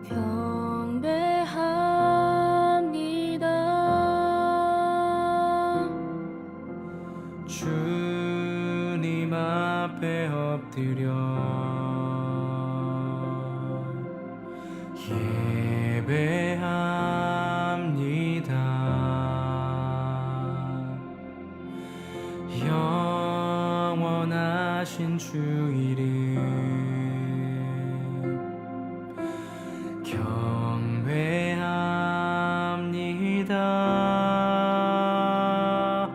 경배합니다. 주님 앞에 엎드려 예배합니다. 영원하신 주 이름 경배합니다.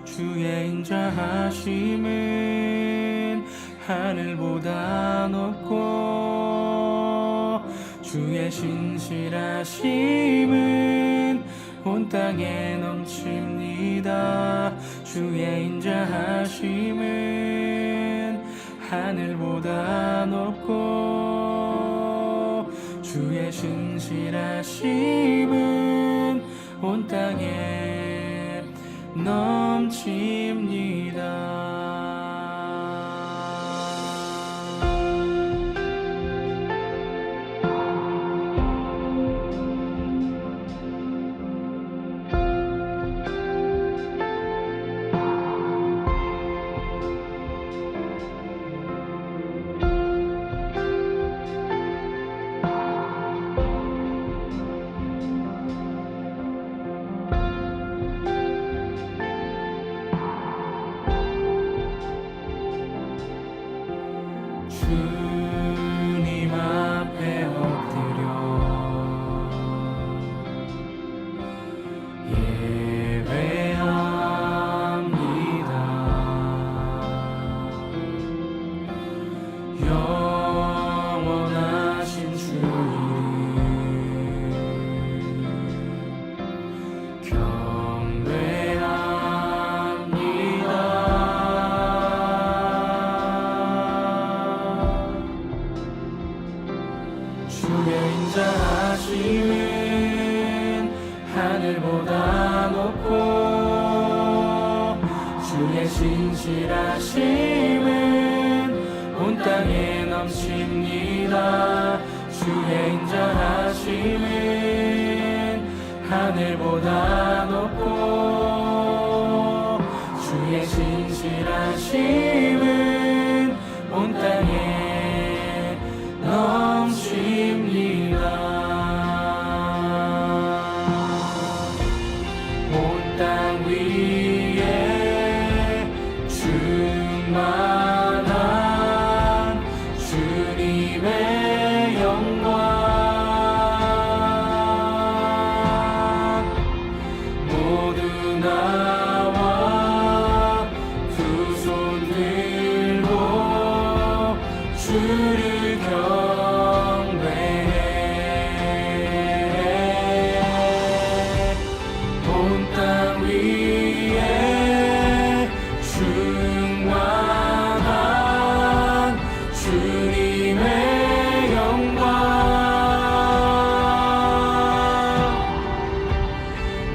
주의 인자하심은 하늘보다 높고 주의 신실하심은 온 땅에 넘칩니다. 주의 인자하심은 하늘보다 높고 주의 신실하심은 온 땅에 넘칩니다. 주님 앞에 엎드려 예배합니다. 영원하신 주 이름 경배합니다. 주의 인자하심은 하늘보다 높고 주의 신실하심은 온 땅에 넘칩니다. 주의 인자하심은 하늘보다 높고 주의 신실하심은 온 땅에 넘칩니다. 온 땅 위에 충만한 주님의 영광 모두 나와 두 손 들고 주를 경배해. 온 땅 위에 충만한 주님의 영광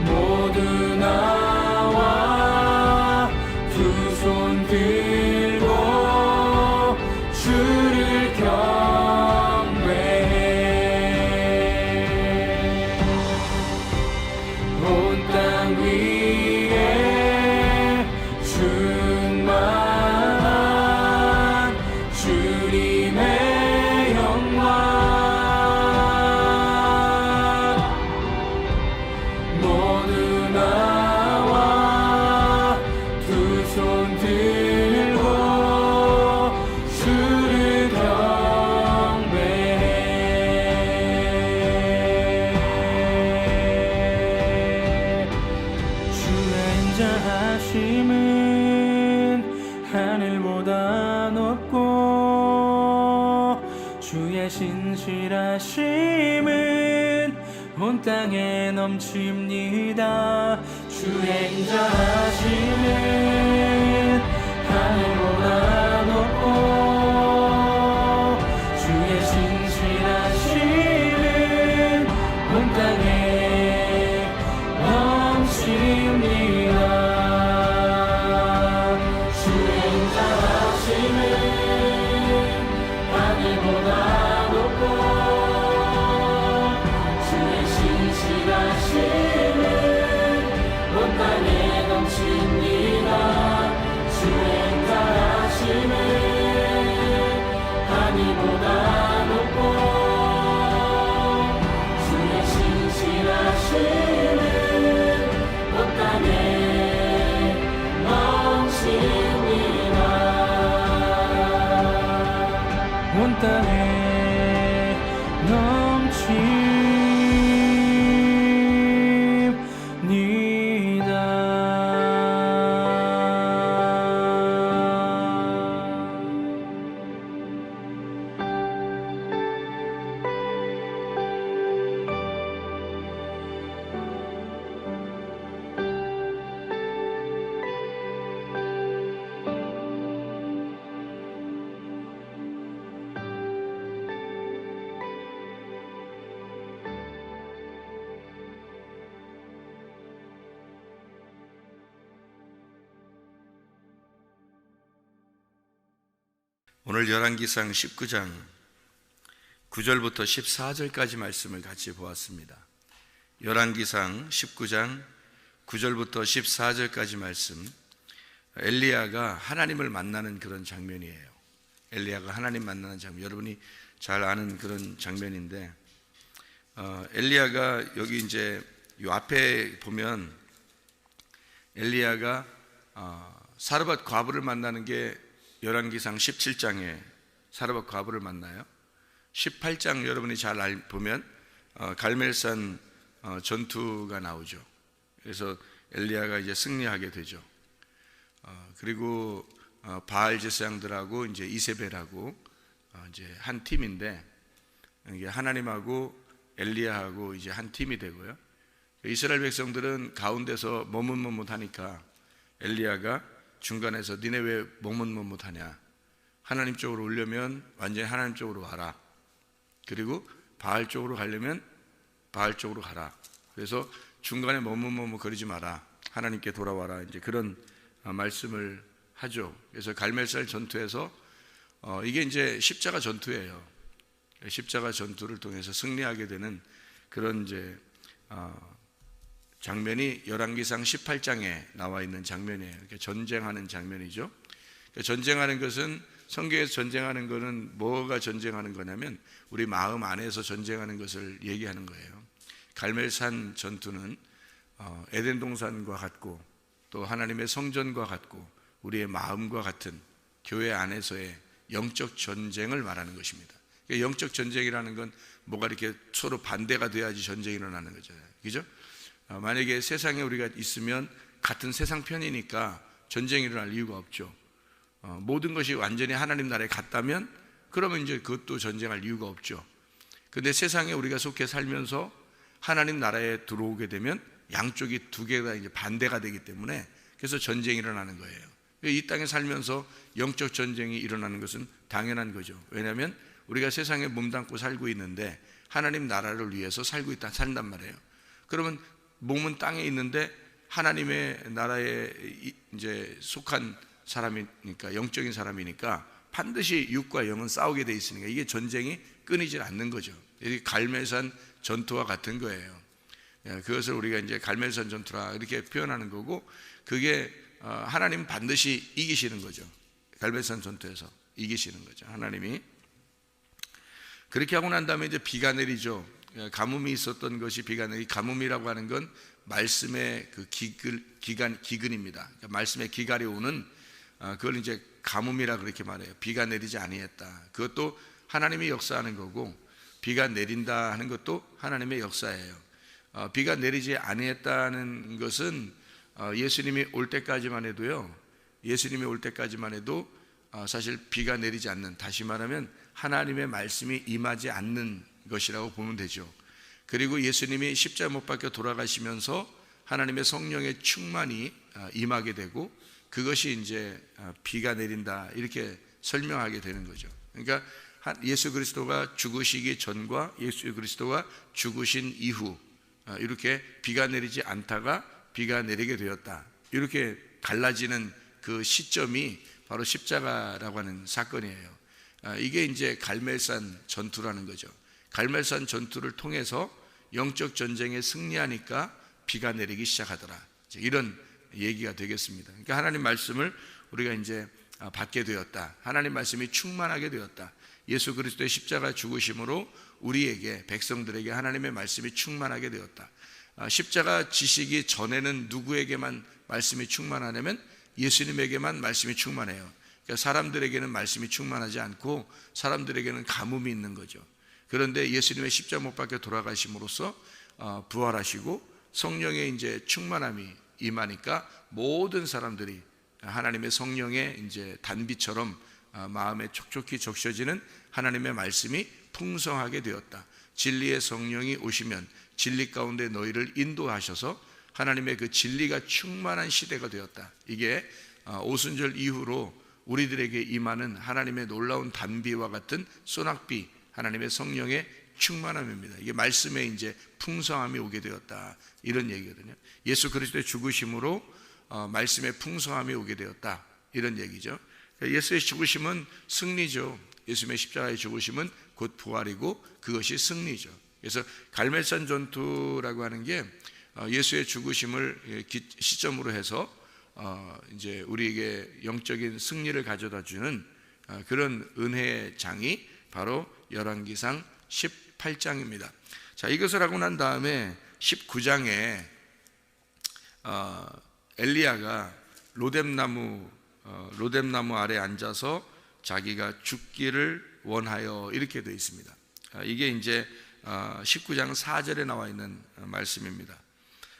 모두 나와 두 손 들고 주를 경배해. 온 땅 위에 충만한 주님의 영광 모두 나와 두 손 들고 주를 경배해. 주의 인자하심은 하늘보다 높고 주의 신실하심은 온 땅에 넘칩니다. 주의 인자하심은 하늘보다 높고 주의 신실하심은 온 땅에 넘칩니다. 주의 인자하심은 하늘보다 높고 오늘 열왕기상 19장 9절부터 14절까지 말씀을 같이 보았습니다. 열왕기상 19장 9절부터 14절까지 말씀, 엘리야가 하나님을 만나는 그런 장면이에요. 엘리야가 하나님 만나는 장면, 여러분이 잘 아는 그런 장면인데, 엘리야가 여기 이제 이 앞에 보면 엘리야가 사르밧 과부를 만나는 게 열왕기상 17장에 사르밧 과부를 만나요. 18장 여러분이 잘 보면 갈멜산 전투가 나오죠. 그래서 엘리야가 이제 승리하게 되죠. 그리고 바알 제사장들하고 이제 이세벨하고 이제 한 팀인데, 이게 하나님하고 엘리야하고 이제 한 팀이 되고요. 이스라엘 백성들은 가운데서 머뭇머뭇하니까 엘리야가 중간에서 니네 왜 머뭇머뭇하냐, 하나님 쪽으로 오려면 완전히 하나님 쪽으로 와라, 그리고 바알 쪽으로 가려면 바알 쪽으로 가라. 그래서 중간에 머뭇머뭇 거리지 마라, 하나님께 돌아와라, 이제 그런 말씀을 하죠. 그래서 갈멜살 전투에서 이게 이제 십자가 전투예요. 십자가 전투를 통해서 승리하게 되는 그런 이제 장면이 열왕기상 18장에 나와 있는 장면이에요. 이렇게 전쟁하는 장면이죠. 전쟁하는 것은, 성경에서 전쟁하는 것은 뭐가 전쟁하는 거냐면 우리 마음 안에서 전쟁하는 것을 얘기하는 거예요. 갈멜산 전투는 에덴 동산과 같고 또 하나님의 성전과 같고 우리의 마음과 같은 교회 안에서의 영적 전쟁을 말하는 것입니다. 영적 전쟁이라는 건 뭐가 이렇게 서로 반대가 돼야지 전쟁이 일어나는 거잖아요. 그죠? 만약에 세상에 우리가 있으면 같은 세상 편이니까 전쟁이 일어날 이유가 없죠. 모든 것이 완전히 하나님 나라에 갔다면 그러면 이제 그것도 전쟁할 이유가 없죠. 근데 세상에 우리가 속해 살면서 하나님 나라에 들어오게 되면 양쪽이 두 개가 이제 반대가 되기 때문에 그래서 전쟁이 일어나는 거예요. 이 땅에 살면서 영적 전쟁이 일어나는 것은 당연한 거죠. 왜냐하면 우리가 세상에 몸담고 살고 있는데 하나님 나라를 위해서 산단 말이에요. 그러면 몸은 땅에 있는데 하나님의 나라에 이제 속한 사람이니까, 영적인 사람이니까 반드시 육과 영은 싸우게 돼 있으니까 이게 전쟁이 끊이질 않는 거죠. 이게 갈멜산 전투와 같은 거예요. 그것을 우리가 이제 갈멜산 전투라 이렇게 표현하는 거고, 그게 하나님 반드시 이기시는 거죠. 갈멜산 전투에서 이기시는 거죠. 하나님이. 그렇게 하고 난 다음에 이제 비가 내리죠. 가뭄이 있었던 것이 비가 내리, 가뭄이라고 하는 건 말씀의 그 기근입니다. 그러니까 말씀의 기갈이 오는, 그걸 이제 가뭄이라 그렇게 말해요. 비가 내리지 아니했다. 그것도 하나님이 역사하는 거고, 비가 내린다 하는 것도 하나님의 역사예요. 비가 내리지 아니했다는 것은 예수님이 올 때까지만 해도요, 예수님이 올 때까지만 해도 사실 비가 내리지 않는, 다시 말하면 하나님의 말씀이 임하지 않는 것이라고 보면 되죠. 그리고 예수님이 십자가 못 박혀 돌아가시면서 하나님의 성령의 충만이 임하게 되고, 그것이 이제 비가 내린다 이렇게 설명하게 되는 거죠. 그러니까 예수 그리스도가 죽으시기 전과 예수 그리스도가 죽으신 이후 이렇게 비가 내리지 않다가 비가 내리게 되었다, 이렇게 갈라지는 그 시점이 바로 십자가라고 하는 사건이에요. 이게 이제 갈멜산 전투라는 거죠. 갈멜산 전투를 통해서 영적 전쟁에 승리하니까 비가 내리기 시작하더라, 이런 얘기가 되겠습니다. 그러니까 하나님 말씀을 우리가 이제 받게 되었다, 하나님 말씀이 충만하게 되었다. 예수 그리스도의 십자가 죽으심으로 우리에게, 백성들에게 하나님의 말씀이 충만하게 되었다. 십자가 지시기 전에는 누구에게만 말씀이 충만하냐면 예수님에게만 말씀이 충만해요. 그러니까 사람들에게는 말씀이 충만하지 않고 사람들에게는 가뭄이 있는 거죠. 그런데 예수님의 십자가 못 박혀 돌아가심으로써 부활하시고 성령의 이제 충만함이 임하니까 모든 사람들이 하나님의 성령의 이제 단비처럼 마음에 촉촉히 적셔지는 하나님의 말씀이 풍성하게 되었다. 진리의 성령이 오시면 진리 가운데 너희를 인도하셔서 하나님의 그 진리가 충만한 시대가 되었다. 이게 오순절 이후로 우리들에게 임하는 하나님의 놀라운 단비와 같은 소낙비, 하나님의 성령의 충만함입니다. 이게 말씀에 이제 풍성함이 오게 되었다, 이런 얘기거든요. 예수 그리스도의 죽으심으로 말씀의 풍성함이 오게 되었다, 이런 얘기죠. 예수의 죽으심은 승리죠. 예수님의 십자가의 죽으심은 곧 부활이고 그것이 승리죠. 그래서 갈멜산 전투라고 하는 게 예수의 죽으심을 시점으로 해서 이제 우리에게 영적인 승리를 가져다 주는 그런 은혜의 장이 바로 열왕기상 18장입니다. 자, 이것을 하고 난 다음에 19장에 엘리야가 로뎀나무 아래 앉아서 자기가 죽기를 원하여 이렇게 되어 있습니다. 이게 이제 19장 4절에 나와 있는 말씀입니다.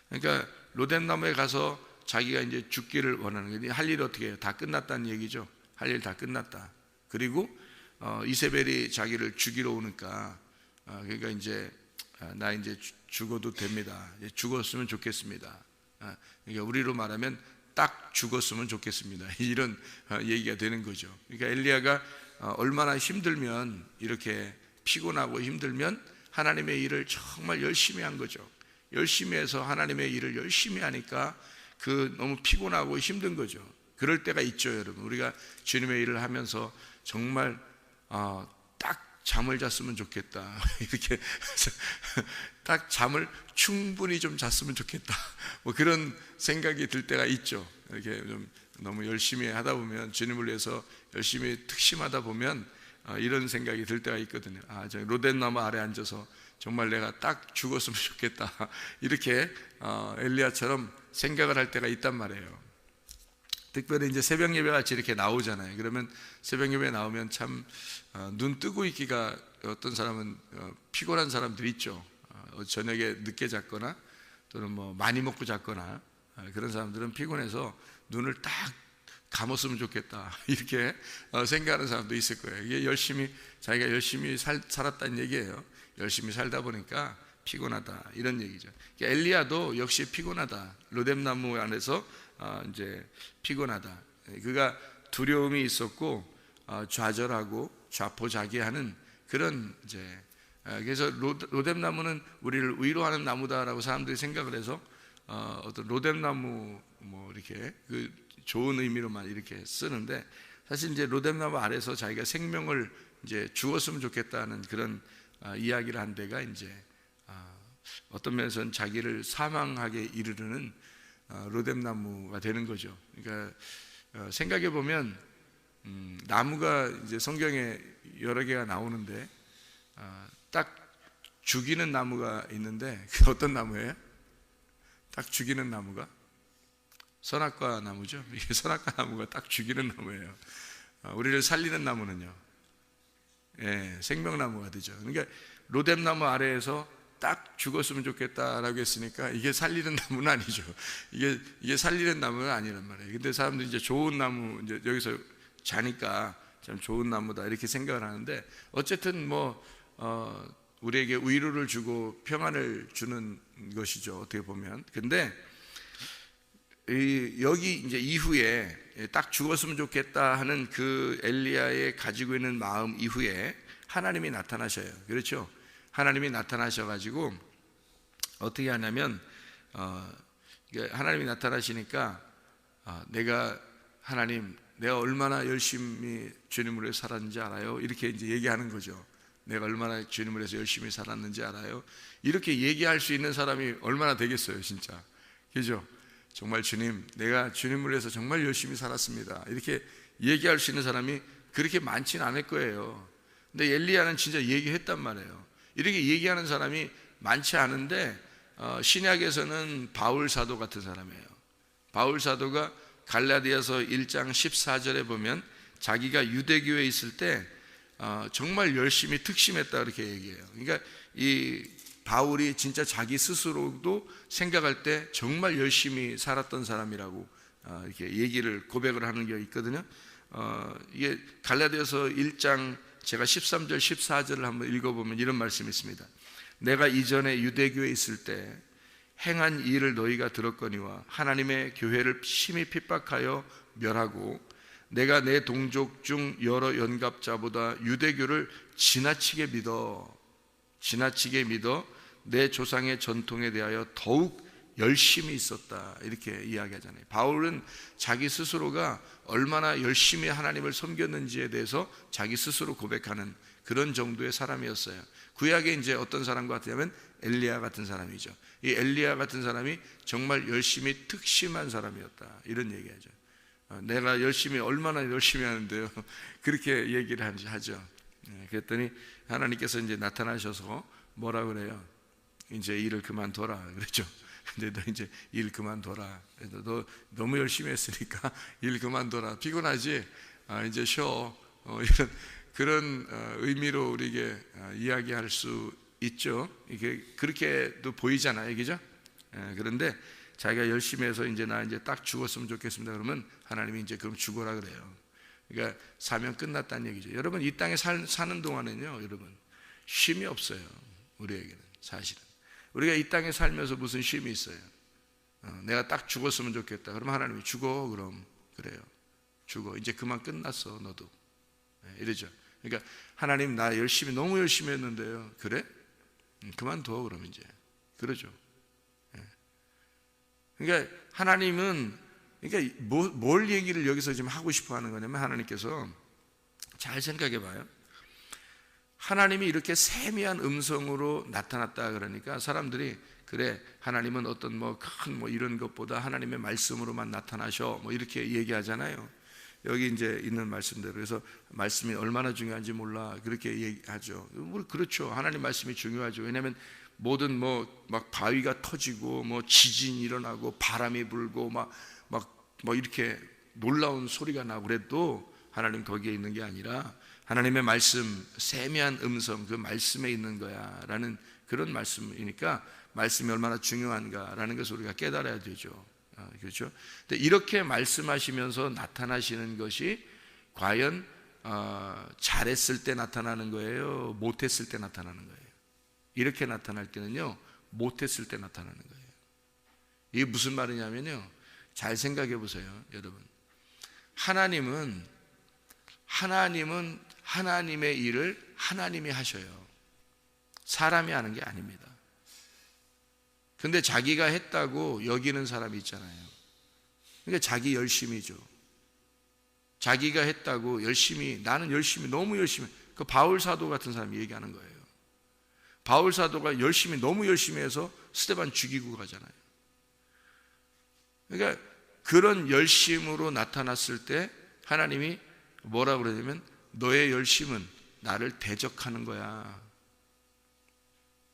그러니까 로뎀나무에 가서 자기가 이제 죽기를 원하는 게, 할 일이 어떻게 해요? 다 끝났다는 얘기죠. 할 일 다 끝났다. 그리고 이세벨이 자기를 죽이러 오니까 그러니까 이제 나 이제 죽어도 됩니다. 죽었으면 좋겠습니다. 그러니까 우리로 말하면 딱 죽었으면 좋겠습니다. 이런 얘기가 되는 거죠. 그러니까 엘리야가 얼마나 힘들면, 이렇게 피곤하고 힘들면 하나님의 일을 정말 열심히 한 거죠. 열심히 해서 하나님의 일을 열심히 하니까 너무 피곤하고 힘든 거죠. 그럴 때가 있죠, 여러분. 우리가 주님의 일을 하면서 정말 딱 잠을 잤으면 좋겠다. 이렇게 딱 잠을 충분히 좀 잤으면 좋겠다. 뭐 그런 생각이 들 때가 있죠. 이렇게 좀 너무 열심히 하다 보면, 주님을 위해서 열심히 특심하다 보면 이런 생각이 들 때가 있거든요. 저 로뎀나무 아래 앉아서 정말 내가 딱 죽었으면 좋겠다. 이렇게 엘리야처럼 생각을 할 때가 있단 말이에요. 특별히 이제 새벽 예배 같이 이렇게 나오잖아요. 그러면 새벽 예배 나오면 참 눈 뜨고 있기가, 어떤 사람은 피곤한 사람들이 있죠. 저녁에 늦게 잤거나 또는 뭐 많이 먹고 잤거나 그런 사람들은 피곤해서 눈을 딱 감았으면 좋겠다, 이렇게 생각하는 사람도 있을 거예요. 이게 자기가 열심히 살았다는 얘기예요. 열심히 살다 보니까 피곤하다, 이런 얘기죠. 엘리야도 역시 피곤하다. 로뎀나무 안에서 이제 피곤하다. 그가 두려움이 있었고 좌절하고 좌포자기하는 그런 이제, 그래서 로뎀나무는 우리를 위로하는 나무다라고 사람들이 생각을 해서 어떤 로뎀나무 뭐 이렇게 그 좋은 의미로만 이렇게 쓰는데, 사실 이제 로뎀나무 아래서 자기가 생명을 이제 죽었으면 좋겠다는 그런 이야기를 한 데가 이제 어떤 면에서는 자기를 사망하게 이르르는 로뎀나무가 되는 거죠. 그러니까 생각해 보면 나무가 이제 성경에 여러 개가 나오는데 딱 죽이는 나무가 있는데, 그 어떤 나무예요? 딱 죽이는 나무가 선악과 나무죠. 이게 선악과 나무가 딱 죽이는 나무예요. 우리를 살리는 나무는요, 생명나무가 되죠. 그러니까 로뎀나무 아래에서 딱 죽었으면 좋겠다라고 했으니까 이게 살리는 나무는 아니죠. 이게 살리는 나무는 아니란 말이에요. 근데 사람들이 이제 좋은 나무, 이제 여기서 자니까 참 좋은 나무다 이렇게 생각을 하는데, 어쨌든 뭐 우리에게 위로를 주고 평안을 주는 것이죠, 어떻게 보면. 근데 여기 이제 이후에 딱 죽었으면 좋겠다 하는 그 엘리야의 가지고 있는 마음 이후에 하나님이 나타나셔요. 그렇죠? 하나님이 나타나셔가지고 어떻게 하냐면 하나님이 나타나시니까 하나님, 내가 얼마나 열심히 주님을 위해 살았는지 알아요? 이렇게 이제 얘기하는 거죠. 내가 얼마나 주님을 위해서 열심히 살았는지 알아요? 이렇게 얘기할 수 있는 사람이 얼마나 되겠어요, 진짜. 그죠? 정말 주님, 내가 주님을 위해서 정말 열심히 살았습니다, 이렇게 얘기할 수 있는 사람이 그렇게 많지는 않을 거예요. 근데 엘리야는 진짜 얘기했단 말이에요. 이렇게 얘기하는 사람이 많지 않은데 신약에서는 바울 사도 같은 사람이에요. 바울 사도가 갈라디아서 1장 14절에 보면 자기가 유대교에 있을 때 정말 열심히 특심했다, 이렇게 얘기해요. 그러니까 이 바울이 진짜 자기 스스로도 생각할 때 정말 열심히 살았던 사람이라고 이렇게 얘기를, 고백을 하는 게 있거든요. 이게 갈라디아서 1장 제가 13절 14절을 한번 읽어보면 이런 말씀이 있습니다. 내가 이전에 유대교에 있을 때 행한 일을 너희가 들었거니와 하나님의 교회를 심히 핍박하여 멸하고 내가 내 동족 중 여러 연갑자보다 유대교를 지나치게 믿어 내 조상의 전통에 대하여 더욱 열심히 있었다 이렇게 이야기하잖아요. 바울은 자기 스스로가 얼마나 열심히 하나님을 섬겼는지에 대해서 자기 스스로 고백하는 그런 정도의 사람이었어요. 구약에 이제 어떤 사람과 같으냐면 엘리야 같은 사람이죠. 이 엘리야 같은 사람이 정말 열심히 특심한 사람이었다 이런 얘기하죠. 내가 열심히 얼마나 열심히 하는데요. 그렇게 얘기를 하죠. 그랬더니 하나님께서 이제 나타나셔서 뭐라 그래요? 이제 일을 그만둬라 그랬죠. 근데 너 이제 일 그만둬라. 너 너무 열심히 했으니까 일 그만둬라. 피곤하지? 이제 쉬어. 이런 그런 의미로 우리에게 이야기할 수 있죠. 이게 그렇게도 보이잖아요, 그죠? 그런데 자기가 열심히 해서 이제 나 이제 딱 죽었으면 좋겠습니다. 그러면 하나님이 이제 그럼 죽어라 그래요. 그러니까 사명 끝났다는 얘기죠. 여러분 이 땅에 사는 동안에는요, 여러분 쉼이 없어요. 우리에게는 사실은 우리가 이 땅에 살면서 무슨 쉼이 있어요? 내가 딱 죽었으면 좋겠다. 그러면 하나님이 죽어. 그럼 그래요. 죽어. 이제 그만 끝났어. 너도. 이러죠. 그러니까 하나님 나 열심히 너무 열심히 했는데요. 그래? 그만둬. 그럼 이제 그러죠. 그러니까 하나님은 그러니까 뭘 얘기를 여기서 지금 하고 싶어 하는 거냐면 하나님께서 잘 생각해 봐요. 하나님이 이렇게 세미한 음성으로 나타났다 그러니까 사람들이 그래 하나님은 어떤 큰 이런 것보다 하나님의 말씀으로만 나타나셔 이렇게 얘기하잖아요. 여기 이제 있는 말씀대로. 그래서 말씀이 얼마나 중요한지 몰라 그렇게 얘기하죠. 그렇죠. 하나님 말씀이 중요하죠. 왜냐하면 모든 막 바위가 터지고 지진이 일어나고 바람이 불고 막 이렇게 놀라운 소리가 나고 그래도 하나님 거기에 있는 게 아니라 하나님의 말씀, 세미한 음성 그 말씀에 있는 거야 라는 그런 말씀이니까 말씀이 얼마나 중요한가라는 것을 우리가 깨달아야 되죠. 그렇죠? 근데 이렇게 말씀하시면서 나타나시는 것이 과연 잘했을 때 나타나는 거예요? 못했을 때 나타나는 거예요? 이렇게 나타날 때는요, 못했을 때 나타나는 거예요. 이게 무슨 말이냐면요, 잘 생각해 보세요, 여러분. 하나님은 하나님의 일을 하나님이 하셔요. 사람이 하는 게 아닙니다. 근데 자기가 했다고 여기는 사람이 있잖아요. 그러니까 자기 열심이죠. 자기가 했다고 열심히, 나는 열심히, 너무 열심히, 그 바울 사도 같은 사람이 얘기하는 거예요. 바울 사도가 너무 열심히 해서 스데반 죽이고 가잖아요. 그러니까 그런 열심으로 나타났을 때 하나님이 뭐라고 그러냐면 너의 열심은 나를 대적하는 거야.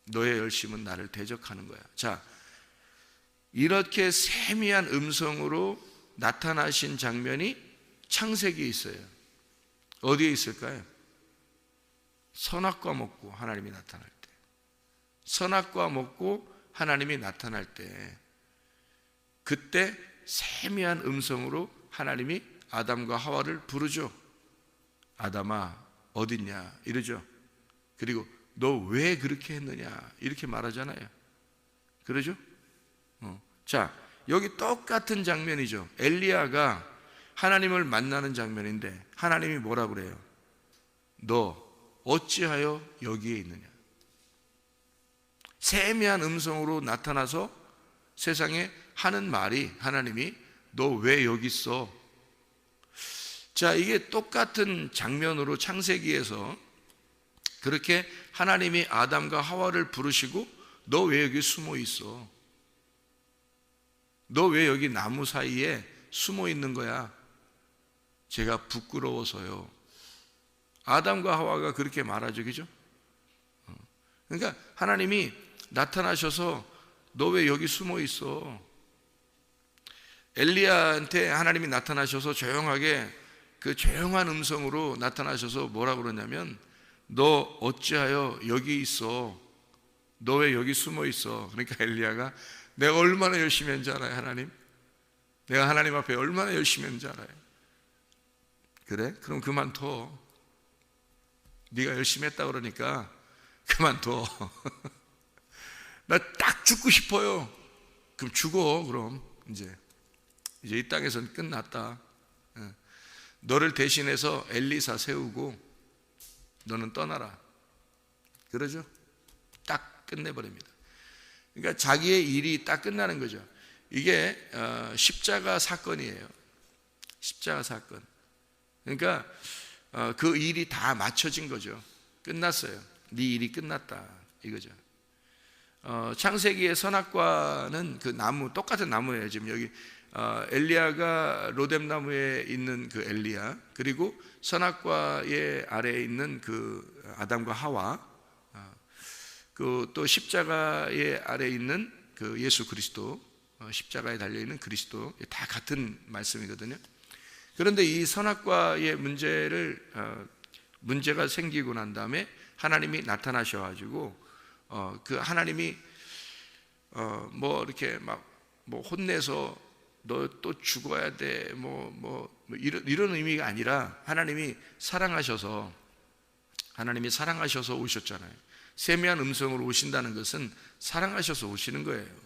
너의 열심은 나를 대적하는 거야. 자, 이렇게 세미한 음성으로 나타나신 장면이 창세기에 있어요. 어디에 있을까요? 선악과 먹고 하나님이 나타날 때. 선악과 먹고 하나님이 나타날 때, 그때 세미한 음성으로 하나님이 아담과 하와를 부르죠. 아담아 어딨냐 이러죠. 그리고 너 왜 그렇게 했느냐 이렇게 말하잖아요. 그러죠? 자, 여기 똑같은 장면이죠. 엘리야가 하나님을 만나는 장면인데 하나님이 뭐라 그래요? 너 어찌하여 여기에 있느냐. 세미한 음성으로 나타나서 세상에 하는 말이, 하나님이 너 왜 여기 있어? 자, 이게 똑같은 장면으로 창세기에서 그렇게 하나님이 아담과 하와를 부르시고 너 왜 여기 숨어 있어? 너 왜 여기 나무 사이에 숨어 있는 거야? 제가 부끄러워서요. 아담과 하와가 그렇게 말하죠, 그죠? 그러니까 하나님이 나타나셔서 너 왜 여기 숨어 있어? 엘리야한테 하나님이 나타나셔서 조용하게 그 조용한 음성으로 나타나셔서 뭐라 그러냐면 너 어찌하여 여기 있어? 너 왜 여기 숨어 있어? 그러니까 엘리야가 내가 얼마나 열심히 했는지 알아요, 하나님? 내가 하나님 앞에 얼마나 열심히 했는지 알아요? 그래? 그럼 그만둬. 네가 열심히 했다 그러니까 그만둬. 나 딱 죽고 싶어요. 그럼 죽어. 그럼 이제 이 땅에서는 끝났다. 너를 대신해서 엘리사 세우고 너는 떠나라. 그러죠? 딱 끝내버립니다. 그러니까 자기의 일이 딱 끝나는 거죠. 이게 십자가 사건이에요. 십자가 사건. 그러니까 그 일이 다 맞춰진 거죠. 끝났어요. 네 일이 끝났다 이거죠. 창세기의 선악과는 그 나무, 똑같은 나무예요. 지금 여기 엘리야가 로뎀나무에 있는 그 엘리야, 그리고 선악과의 아래에 있는 그 아담과 하와, 그 또 십자가의 아래에 있는 그 예수 그리스도, 십자가에 달려 있는 그리스도, 다 같은 말씀이거든요. 그런데 이 선악과의 문제가 생기고 난 다음에 하나님이 나타나셔가지고 그 하나님이 뭐 이렇게 막 뭐 혼내서 너 또 죽어야 돼 이런 의미가 아니라 하나님이 사랑하셔서 오셨잖아요. 세미한 음성으로 오신다는 것은 사랑하셔서 오시는 거예요.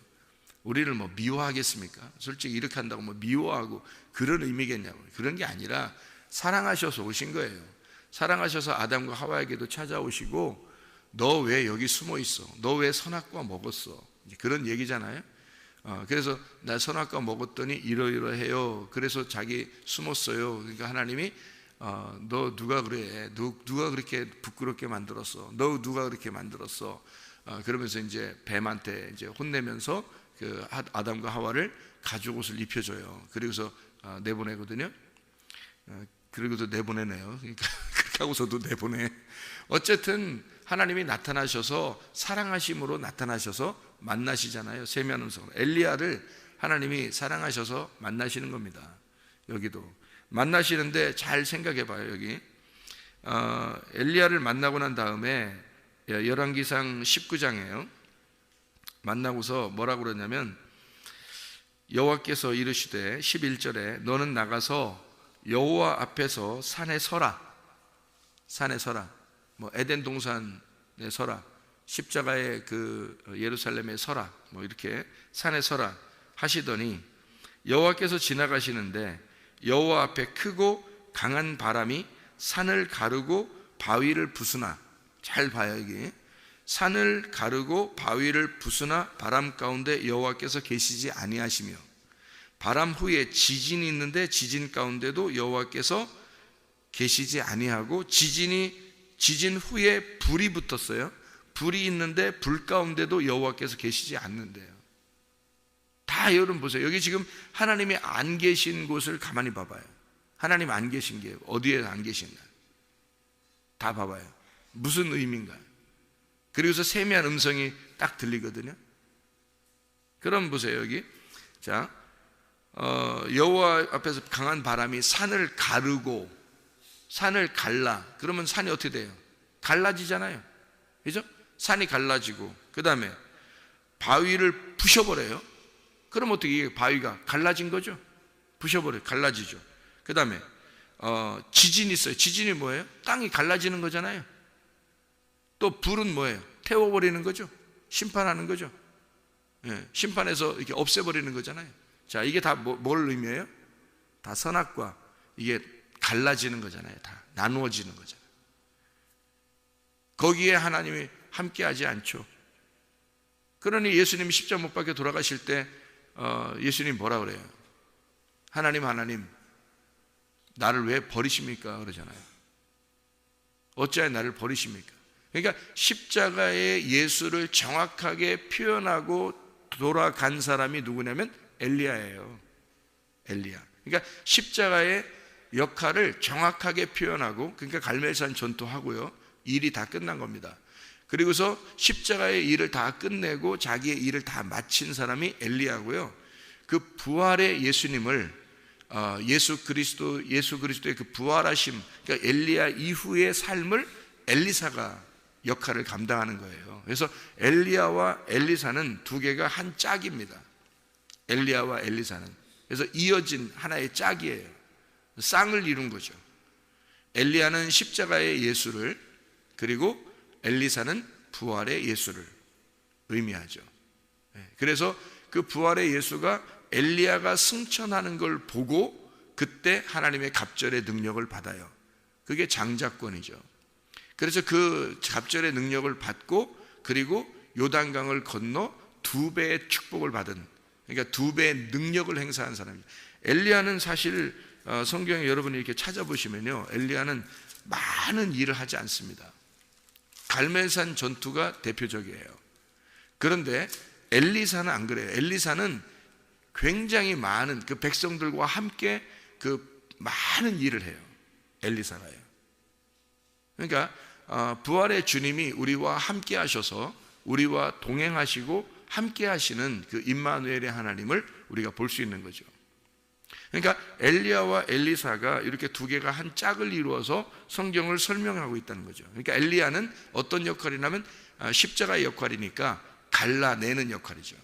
우리를 뭐 미워하겠습니까? 솔직히 이렇게 한다고 뭐 미워하고 그런 의미겠냐고. 그런 게 아니라 사랑하셔서 오신 거예요. 사랑하셔서 아담과 하와에게도 찾아오시고 너 왜 여기 숨어 있어? 너 왜 선악과 먹었어? 그런 얘기잖아요. 그래서 나 선악과 먹었더니 이러이러해요. 그래서 자기 숨었어요. 그러니까 하나님이 너 누가 그래? 누가 그렇게 부끄럽게 만들었어? 너 누가 그렇게 만들었어? 그러면서 이제 뱀한테 이제 혼내면서 그 아담과 하와를 가죽 옷을 입혀줘요. 그리고서 내보내거든요. 그리고도 내보내네요. 그러니까 그렇게 하고서도 내보내. 어쨌든 하나님이 나타나셔서 사랑하심으로 나타나셔서 만나시잖아요. 세미한 음성으로. 엘리야를 하나님이 사랑하셔서 만나시는 겁니다. 여기도 만나시는데 잘 생각해 봐요. 여기 엘리야를 만나고 난 다음에 열왕기상 19장이에요. 만나고서 뭐라고 그러냐면 여호와께서 이르시되 11절에 너는 나가서 여호와 앞에서 산에 서라. 산에 서라. 뭐 에덴 동산에 서라. 십자가의 그 예루살렘에 서라. 뭐 이렇게 산에 서라 하시더니 여호와께서 지나가시는데 여호와 앞에 크고 강한 바람이 산을 가르고 바위를 부수나. 잘 봐요. 여기 산을 가르고 바위를 부수나 바람 가운데 여호와께서 계시지 아니하시며 바람 후에 지진이 있는데 지진 가운데도 여호와께서 계시지 아니하고 지진 후에 불이 붙었어요. 불이 있는데 불 가운데도 여호와께서 계시지 않는데요. 다 여러분 보세요. 여기 지금 하나님이 안 계신 곳을 가만히 봐봐요. 하나님 안 계신 게 어디에 안 계신가? 다 봐봐요. 무슨 의미인가? 그리고서 세미한 음성이 딱 들리거든요. 그럼 보세요. 여기 자 여호와 앞에서 강한 바람이 산을 가르고 산을 갈라. 그러면 산이 어떻게 돼요? 갈라지잖아요. 그죠? 산이 갈라지고 그 다음에 바위를 부셔버려요. 그럼 어떻게 이게 바위가 갈라진 거죠? 부셔버려요. 갈라지죠. 그 다음에 지진이 있어요. 지진이 뭐예요? 땅이 갈라지는 거잖아요. 또 불은 뭐예요? 태워버리는 거죠. 심판하는 거죠. 심판해서 이렇게 없애버리는 거잖아요. 자, 이게 다 뭘 의미해요? 다 선악과 이게 갈라지는 거잖아요. 다 나누어지는 거잖아요. 거기에 하나님이 함께하지 않죠. 그러니 예수님이 십자가 못 박혀 돌아가실 때 예수님 뭐라 그래요? 하나님 나를 왜 버리십니까? 그러잖아요. 어찌하여 나를 버리십니까? 그러니까 십자가의 예수를 정확하게 표현하고 돌아간 사람이 누구냐면 엘리야예요. 엘리야. 그러니까 십자가의 역할을 정확하게 표현하고, 그러니까 갈멜산 전투하고요, 일이 다 끝난 겁니다. 그리고서 십자가의 일을 다 끝내고 자기의 일을 다 마친 사람이 엘리야고요. 그 부활의 예수님을 예수 그리스도의 그 부활하심, 그러니까 엘리야 이후의 삶을 엘리사가 역할을 감당하는 거예요. 그래서 엘리야와 엘리사는 두 개가 한 짝입니다. 엘리야와 엘리사는. 그래서 이어진 하나의 짝이에요. 쌍을 이룬 거죠. 엘리야는 십자가의 예수를, 그리고 엘리사는 부활의 예수를 의미하죠. 그래서 그 부활의 예수가 엘리야가 승천하는 걸 보고 그때 하나님의 갑절의 능력을 받아요. 그게 장자권이죠. 그래서 그 갑절의 능력을 받고, 그리고 요단강을 건너 두 배의 축복을 받은, 그러니까 두 배의 능력을 행사한 사람입니다. 엘리야는 사실 성경에 여러분이 이렇게 찾아보시면요, 엘리야는 많은 일을 하지 않습니다. 갈멜산 전투가 대표적이에요. 그런데 엘리사는 안 그래요. 엘리사는 굉장히 많은 그 백성들과 함께 그 많은 일을 해요. 엘리사가요. 그러니까 부활의 주님이 우리와 함께 하셔서 우리와 동행하시고 함께 하시는 그 임마누엘의 하나님을 우리가 볼 수 있는 거죠. 그러니까 엘리야와 엘리사가 이렇게 두 개가 한 짝을 이루어서 성경을 설명하고 있다는 거죠. 그러니까 엘리야는 어떤 역할이냐면 십자가의 역할이니까 갈라내는 역할이죠.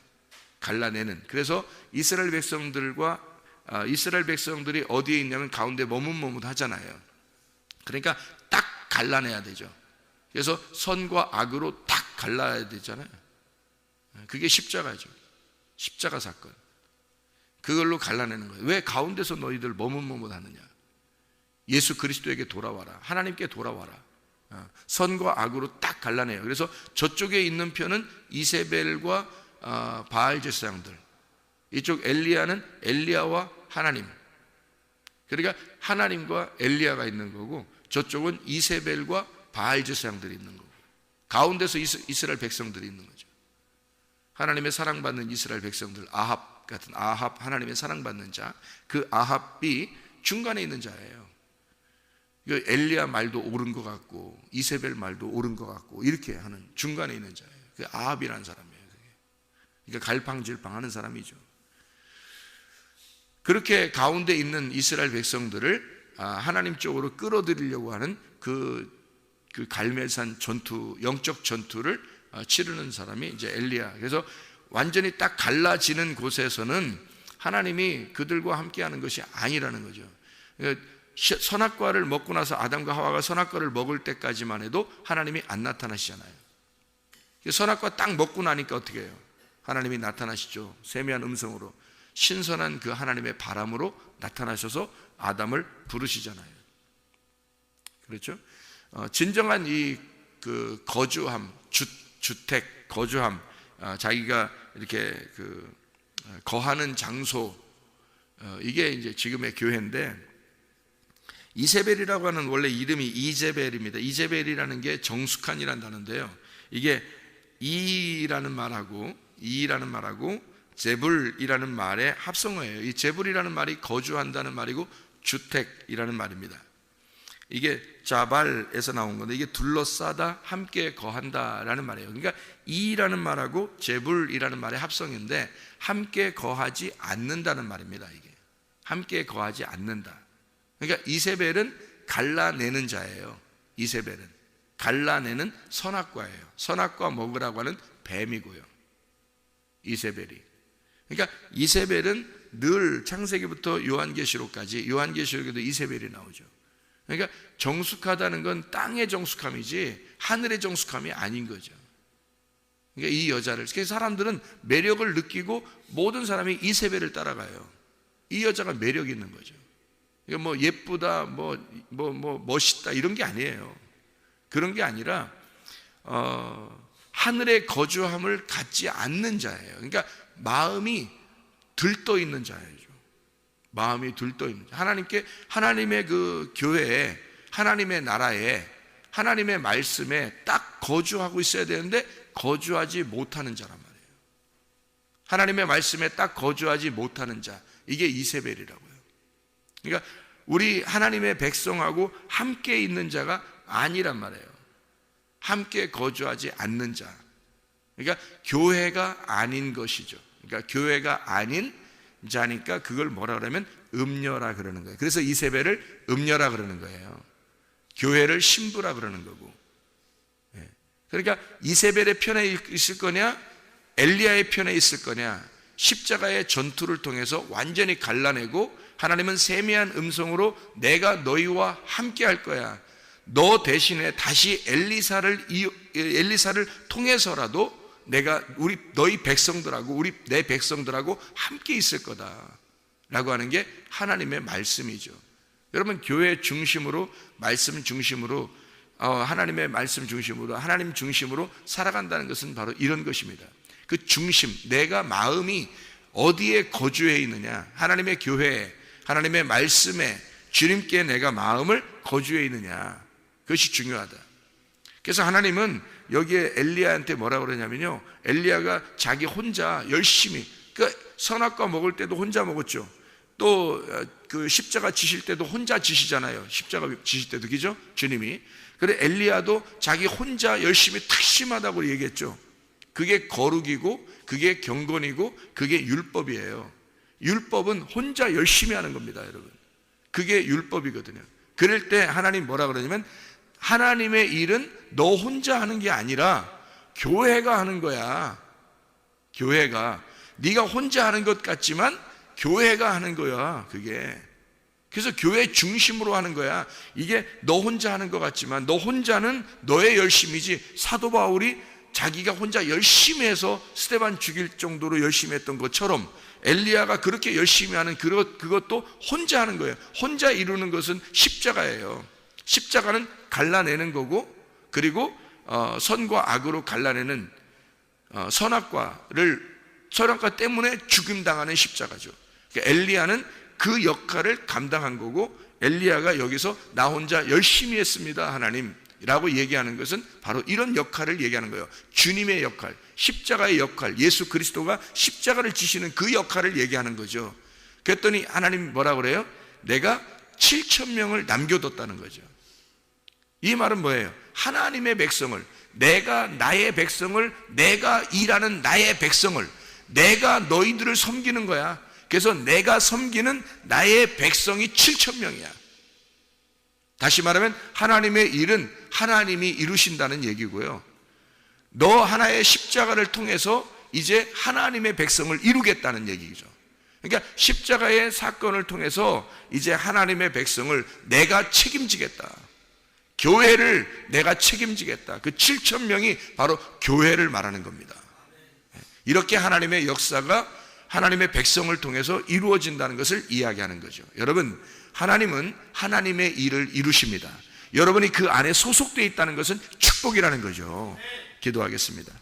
갈라내는. 그래서 이스라엘 백성들이 어디에 있냐면 가운데 머뭇머뭇하잖아요. 그러니까 딱 갈라내야 되죠. 그래서 선과 악으로 딱 갈라야 되잖아요. 그게 십자가죠. 십자가 사건. 그걸로 갈라내는 거예요. 왜 가운데서 너희들 머뭇머뭇하느냐? 예수 그리스도에게 돌아와라. 하나님께 돌아와라. 선과 악으로 딱 갈라내요. 그래서 저쪽에 있는 편은 이세벨과 바알 제사장들, 이쪽 엘리야는 엘리야와 하나님. 그러니까 하나님과 엘리야가 있는 거고, 저쪽은 이세벨과 바알 제사장들이 있는 거고, 가운데서 이스라엘 백성들이 있는 거죠. 하나님의 사랑받는 이스라엘 백성들, 아합 같은 하나님의 사랑받는 자, 그 아합이 중간에 있는 자예요. 엘리야 말도 옳은 것 같고 이세벨 말도 옳은 것 같고 이렇게 하는 중간에 있는 자예요. 그 아합이라는 사람이에요. 그러니까 갈팡질팡하는 사람이죠. 그렇게 가운데 있는 이스라엘 백성들을 하나님 쪽으로 끌어들이려고 하는 그 갈멜산 전투, 영적 전투를 치르는 사람이 이제 엘리야. 그래서 완전히 딱 갈라지는 곳에서는 하나님이 그들과 함께하는 것이 아니라는 거죠. 선악과를 먹고 나서 아담과 하와가 선악과를 먹을 때까지만 해도 하나님이 안 나타나시잖아요. 선악과 딱 먹고 나니까 어떻게 해요? 하나님이 나타나시죠. 세미한 음성으로, 신선한 그 하나님의 바람으로 나타나셔서 아담을 부르시잖아요. 그렇죠? 진정한 이 그 거주함, 주택, 거주함, 자기가 이렇게 거하는 장소, 이게 이제 지금의 교회인데, 이세벨이라고 하는 원래 이름이 이제벨입니다. 이제벨이라는 게 정숙한이라는 단어인데요, 이게 이라는 말하고 제불이라는 말의 합성어예요. 이 제불이라는 말이 거주한다는 말이고 주택이라는 말입니다. 이게 자발에서 나온 건데, 이게 둘러싸다, 함께 거한다라는 말이에요. 그러니까 이라는 말하고 제불이라는 말의 합성인데 함께 거하지 않는다는 말입니다. 이게 함께 거하지 않는다. 그러니까 이세벨은 갈라내는 자예요. 이세벨은 갈라내는 선악과예요. 선악과 먹으라고 하는 뱀이고요, 이세벨이. 그러니까 이세벨은 늘 창세기부터 요한계시록까지, 요한계시록에도 이세벨이 나오죠. 그러니까 정숙하다는 건 땅의 정숙함이지 하늘의 정숙함이 아닌 거죠. 그러니까 이 여자를, 사람들은 매력을 느끼고 모든 사람이 이세벨을 따라가요. 이 여자가 매력이 있는 거죠. 이거 뭐 예쁘다, 멋있다 이런 게 아니에요. 그런 게 아니라 하늘의 거주함을 갖지 않는 자예요. 그러니까 마음이 들떠 있는 자예요. 마음이 들떠 있는 자. 하나님의 그 교회에, 하나님의 나라에, 하나님의 말씀에 딱 거주하고 있어야 되는데 거주하지 못하는 자란 말이에요. 하나님의 말씀에 딱 거주하지 못하는 자, 이게 이세벨이라고요. 그러니까 우리 하나님의 백성하고 함께 있는 자가 아니란 말이에요. 함께 거주하지 않는 자. 그러니까 교회가 아닌 것이죠. 그러니까 교회가 아닌 자니까 그걸 뭐라 그러면 음녀라 그러는 거예요. 그래서 이세벨을 음녀라 그러는 거예요. 교회를 신부라 그러는 거고. 그러니까 이세벨의 편에 있을 거냐, 엘리야의 편에 있을 거냐, 십자가의 전투를 통해서 완전히 갈라내고, 하나님은 세미한 음성으로 내가 너희와 함께 할 거야, 너 대신에 다시 엘리사를 통해서라도 내가 너희 백성들하고 내 백성들하고 함께 있을 거다라고 하는 게 하나님의 말씀이죠. 여러분, 교회 중심으로, 말씀 중심으로, 하나님의 말씀 중심으로, 하나님 중심으로 살아간다는 것은 바로 이런 것입니다. 그 중심, 내가 마음이 어디에 거주해 있느냐, 하나님의 교회에, 하나님의 말씀에, 주님께 내가 마음을 거주해 있느냐, 그것이 중요하다. 그래서 하나님은 여기에 엘리야한테 뭐라고 그러냐면요, 엘리야가 자기 혼자 열심히, 그러니까 선악과 먹을 때도 혼자 먹었죠. 또 그 십자가 지실 때도 혼자 지시잖아요. 십자가 지실 때도, 그죠? 주님이. 그래 엘리야도 자기 혼자 열심히 특심하다고 얘기했죠. 그게 거룩이고, 그게 경건이고, 그게 율법이에요. 율법은 혼자 열심히 하는 겁니다, 여러분. 그게 율법이거든요. 그럴 때 하나님 뭐라 그러냐면, 하나님의 일은 너 혼자 하는 게 아니라 교회가 하는 거야. 교회가. 네가 혼자 하는 것 같지만 교회가 하는 거야, 그게. 그래서 교회 중심으로 하는 거야. 이게 너 혼자 하는 것 같지만 너 혼자는 너의 열심이지, 사도 바울이 자기가 혼자 열심히 해서 스데반 죽일 정도로 열심히 했던 것처럼 엘리야가 그렇게 열심히 하는 그것도 혼자 하는 거예요. 혼자 이루는 것은 십자가예요. 십자가는 갈라내는 거고, 그리고 선과 악으로 갈라내는 선악과 때문에 죽임당하는 십자가죠. 그러니까 엘리야는 그 역할을 감당한 거고, 엘리야가 여기서 나 혼자 열심히 했습니다 하나님이라고 얘기하는 것은 바로 이런 역할을 얘기하는 거예요. 주님의 역할, 십자가의 역할, 예수 그리스도가 십자가를 지시는 그 역할을 얘기하는 거죠. 그랬더니 하나님 뭐라고 그래요? 내가 7,000명을 남겨뒀다는 거죠. 이 말은 뭐예요? 하나님의 백성을, 내가 나의 백성을, 내가 일하는 나의 백성을, 내가 너희들을 섬기는 거야. 그래서 내가 섬기는 나의 백성이 7,000명이야. 다시 말하면 하나님의 일은 하나님이 이루신다는 얘기고요. 너 하나의 십자가를 통해서 이제 하나님의 백성을 이루겠다는 얘기죠. 그러니까 십자가의 사건을 통해서 이제 하나님의 백성을 내가 책임지겠다. 교회를 내가 책임지겠다. 그 7,000명이 바로 교회를 말하는 겁니다. 이렇게 하나님의 역사가 하나님의 백성을 통해서 이루어진다는 것을 이야기하는 거죠. 여러분, 하나님은 하나님의 일을 이루십니다. 여러분이 그 안에 소속되어 있다는 것은 축복이라는 거죠. 기도하겠습니다.